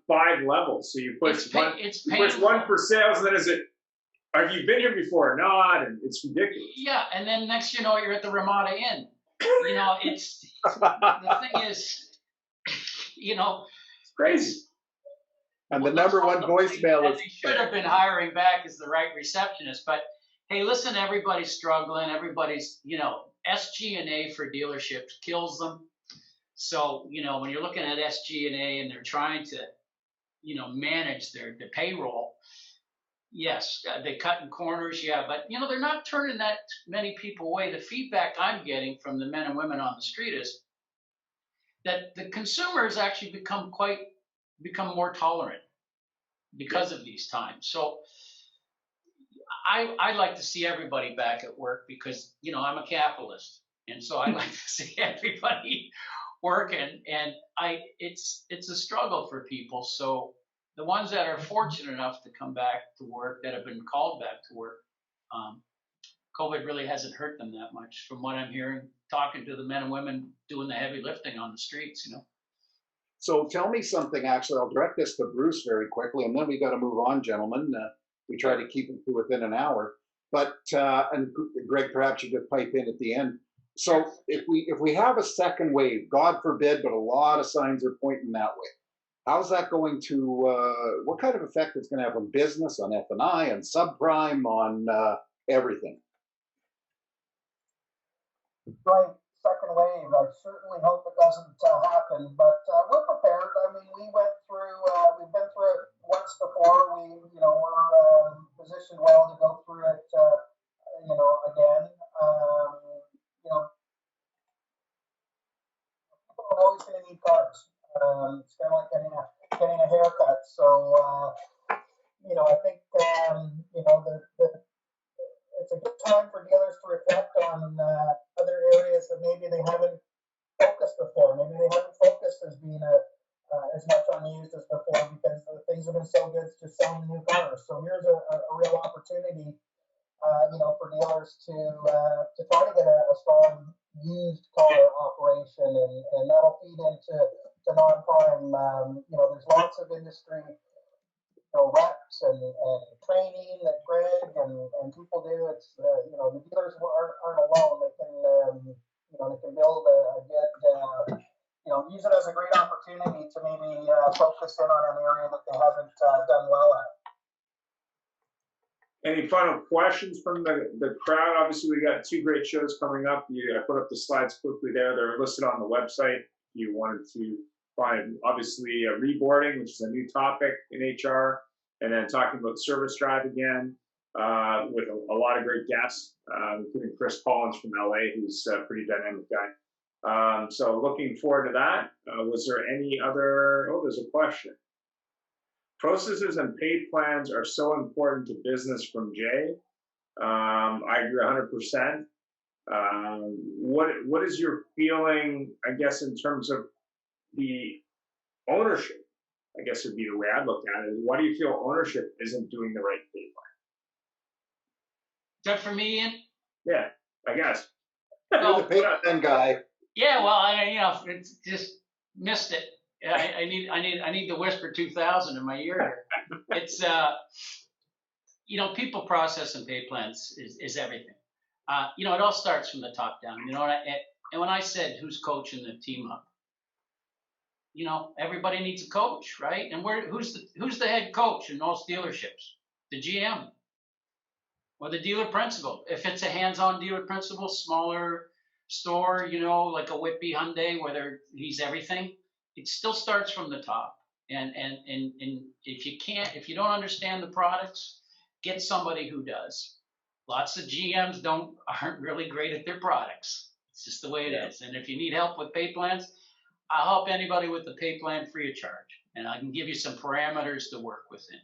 5 levels. So you push it's you push painful. 1 for sales, and then is it? Have you been here before or not? And it's ridiculous. Yeah, and then next you know you're at the Ramada Inn. You know, it's the thing is, you know, It's crazy. And the number one voicemail is. they should have been hiring back as the right receptionist. But hey, listen, everybody's struggling. Everybody's, you know, SG&A for dealerships kills them. So, you know, when you're looking at SG&A and they're trying to, you know, manage the payroll, yes, they're cutting corners, yeah, but you know, they're not turning that many people away. The feedback I'm getting from the men and women on the street is that the consumers actually become more tolerant because of these times. So I like to see everybody back at work because, you know, I'm a capitalist. And so I like to see everybody working, and it's a struggle for people. So the ones that are fortunate enough to come back to work, that have been called back to work, COVID really hasn't hurt them that much from what I'm hearing, talking to the men and women doing the heavy lifting on the streets, you know. So tell me something, actually, I'll direct this to Bruce very quickly, and then we got to move on, gentlemen. We try to keep it to within an hour. But, and Greg, perhaps you just pipe in at the end. So if we have a second wave, God forbid, but a lot of signs are pointing that way, how's that going to, what kind of effect it's going to have on business, on F&I, on subprime, on everything? Right, second wave. I certainly hope it doesn't happen, but we're prepared. I mean, we've been through it once before. We're positioned well to go through it, again. People are always going to need cars. It's kind of like getting a haircut. So, I think, it's a good time for dealers to reflect on other areas that maybe they haven't focused before. Maybe they haven't focused as being as much unused as before because things have been so good just selling new cars. So here's a real opportunity, for dealers to try to get a strong used car operation, and that'll feed into non-prime. There's lots of industry reps and training that Greg and people do. It's the dealers aren't alone. They can build a good use it as a great opportunity to maybe focus in on an area that they haven't done well at. Any final questions from the crowd? Obviously, we got 2 great shows coming up. I put up the slides quickly there. They're listed on the website. If you wanted to find, obviously, reboarding, which is a new topic in HR, and then talking about service drive again with a lot of great guests, including Chris Collins from LA, who's a pretty dynamic guy. So looking forward to that. Was there any other? Oh, there's a question. Processes and paid plans are so important to business from Jay. I agree 100%. What is your feeling, I guess, in terms of the ownership? I guess would be the way I'd look at it. Why do you feel ownership isn't doing the right pay plan? Is that for me, Ian? Yeah, I guess. You're the pay plan guy. Yeah, well, it's just missed it. I need the Whisper 2000 in my ear here. It's people, process, and pay plans is everything. It all starts from the top down. And when I said who's coaching the team up, everybody needs a coach, right? And who's the head coach in most dealerships? The GM or the dealer principal. If it's a hands-on dealer principal, smaller store, like a Whitby Hyundai, where he's everything. It still starts from the top, and if you don't understand the products, get somebody who does. Lots of GMs aren't really great at their products. It's just the way it is. And if you need help with pay plans, I'll help anybody with the pay plan free of charge, and I can give you some parameters to work within.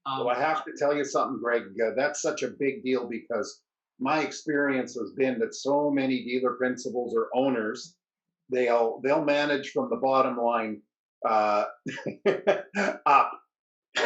Well, I have to tell you something, Greg. That's such a big deal because my experience has been that so many dealer principals or owners, they'll manage from the bottom line up,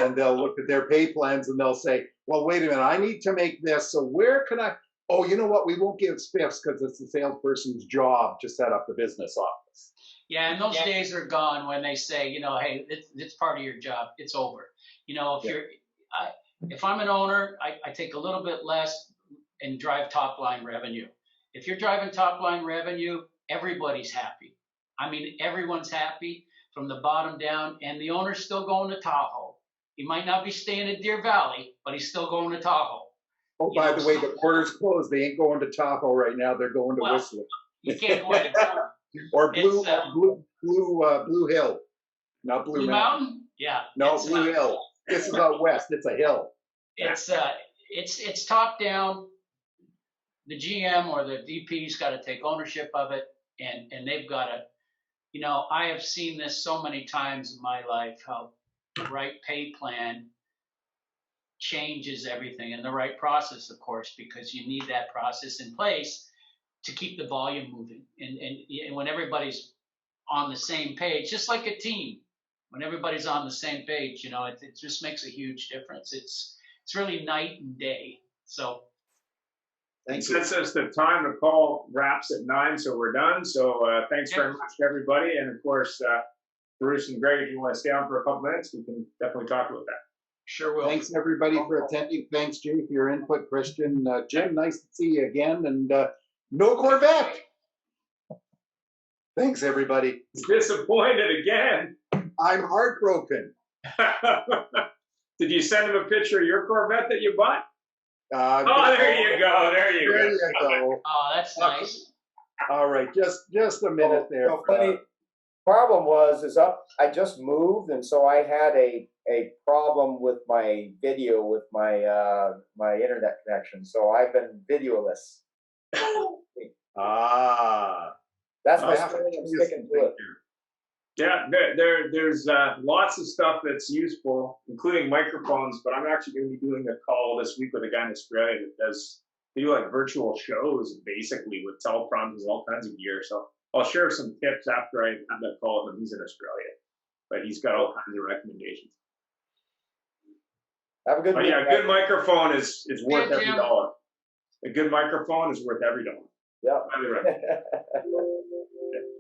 and they'll look at their pay plans and they'll say, well, wait a minute, I need to make this. So where can I? Oh, you know what? We won't give spiffs because it's the salesperson's job to set up the business office. Yeah, and those days are gone when they say, hey, it's part of your job. It's over. If I'm an owner, I take a little bit less and drive top line revenue. If you're driving top line revenue, everybody's happy. I mean, everyone's happy from the bottom down, and the owner's still going to Tahoe. He might not be staying in Deer Valley, but he's still going to Tahoe. Oh, by the way, the border's closed. They ain't going to Tahoe right now. They're going to Whistler. You can't go anywhere. Or Blue Hill, not Blue Mountain. Yeah. No, Blue Hill. This is out west. It's a hill. It's top down. The GM or the VP's got to take ownership of it, and they've got to. I have seen this so many times in my life, how the right pay plan changes everything, and the right process, of course, because you need that process in place to keep the volume moving. And when everybody's on the same page, just like a team, when everybody's on the same page, it just makes a huge difference. It's really night and day. So. Since the time the call wraps at 9, so we're done. So thanks very much to everybody. And of course, Bruce and Greg, if you want to stay on for a couple minutes, we can definitely talk about that. Sure will. Thanks everybody for attending. Thanks, Jay, for your input. Christian, Jim, nice to see you again. And no Corvette. Thanks, everybody. Disappointed again. I'm heartbroken. Did you send him a picture of your Corvette that you bought? There you go. There you go. Oh, that's nice. All right, just a minute there. Funny problem is I just moved, and so I had a problem with my video with my my internet connection. So I've been videoless. That's my story. I'm sticking to it. Yeah, there's lots of stuff that's useful, including microphones, but I'm actually going to be doing a call this week with a guy in Australia that they do like virtual shows, basically, with teleprompters and all kinds of gear. So I'll share some tips after I have that call with him. He's in Australia, but he's got all kinds of recommendations. Have a good week. Yeah, a good microphone is worth every dollar. A good microphone is worth every dollar. Yeah. Highly recommend.